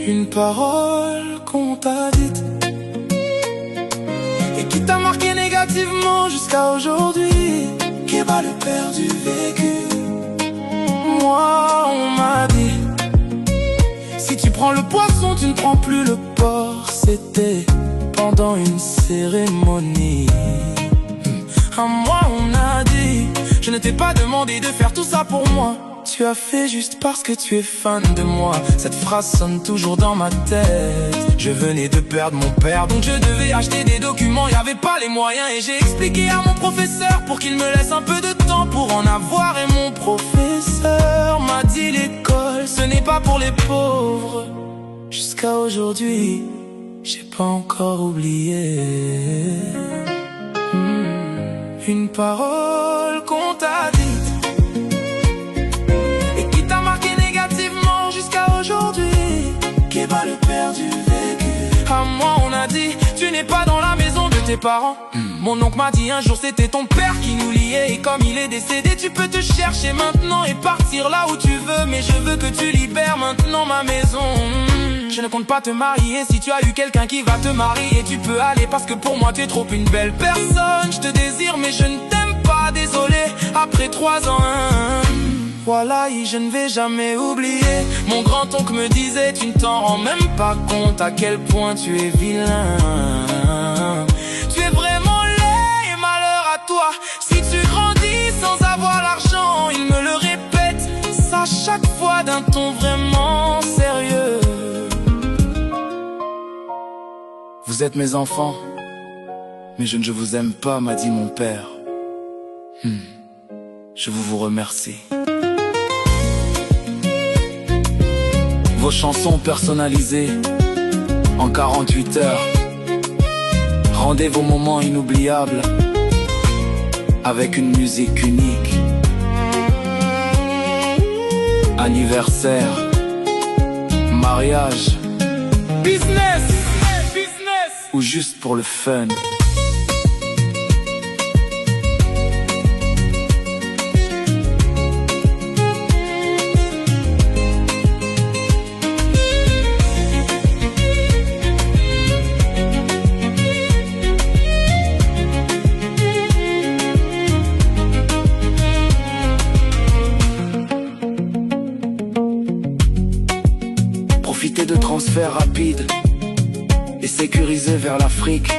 Une parole qu'on t'a dite et qui t'a marqué négativement jusqu'à aujourd'hui. Kéba, le père du vécu. Moi, on m'a dit, si tu prends le poisson, tu ne prends plus le porc. C'était pendant une cérémonie. À moi, on a dit, je ne t'ai pas demandé de faire tout ça pour moi. Tu as fait juste parce que tu es fan de moi. Cette phrase sonne toujours dans ma tête. Je venais de perdre mon père, donc je devais acheter des documents. Y'avait pas les moyens et j'ai expliqué à mon professeur pour qu'il me laisse un peu de temps pour en avoir. Et mon professeur m'a dit, l'école, ce n'est pas pour les pauvres. Jusqu'à aujourd'hui, j'ai pas encore oublié. Une parole qu'on t'a dite et qui t'a marqué négativement jusqu'à aujourd'hui. Kéba, le père du vécu. À moi, on a dit, tu n'es pas dans la maison de tes parents. Mon oncle m'a dit un jour c'était ton père qui nous liait. Et comme il est décédé, tu peux te chercher maintenant et partir là où tu veux. Mais je veux que tu libères maintenant ma maison. Je ne compte pas te marier. Si tu as eu quelqu'un qui va te marier, tu peux aller, parce que pour moi tu es trop une belle personne. Je te désire mais je ne t'aime pas, désolé. Après 3 ans, voilà, je ne vais jamais oublier. Mon grand-oncle me disait, tu ne t'en rends même pas compte à quel point tu es vilain. Tu es vraiment laid et malheur à toi si tu grandis sans avoir l'argent. Il me le répète, ça chaque fois d'un ton vraiment sérieux. Vous êtes mes enfants, mais je ne vous aime pas, m'a dit mon père. Je vous remercie. Vos chansons personnalisées en 48 heures. Rendez vos moments inoubliables avec une musique unique. Anniversaire, mariage, business, ou juste pour le fun. Profitez de transferts rapides et sécurisés vers l'Afrique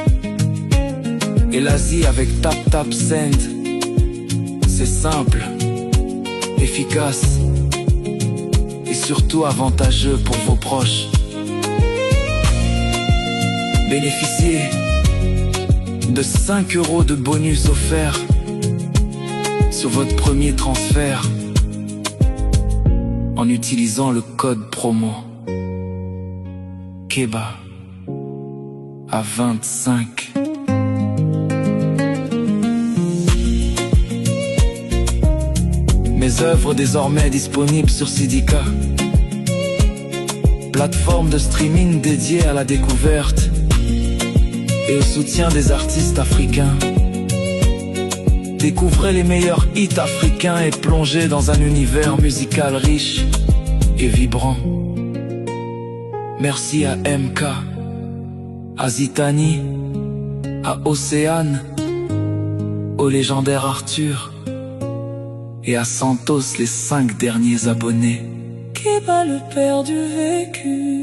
et l'Asie avec Tap Tap Send. C'est simple, efficace et surtout avantageux pour vos proches. Bénéficiez de 5 € de bonus offerts sur votre premier transfert en utilisant le code promo Kéba à 25. Mes œuvres désormais disponibles sur Sidika, plateforme de streaming dédiée à la découverte et au soutien des artistes africains. Découvrez les meilleurs hits africains et plongez dans un univers musical riche et vibrant. Merci à MK, à Zitani, à Océane, au légendaire Arthur et à Santos, les 5 derniers abonnés. Kéba, le père du vécu.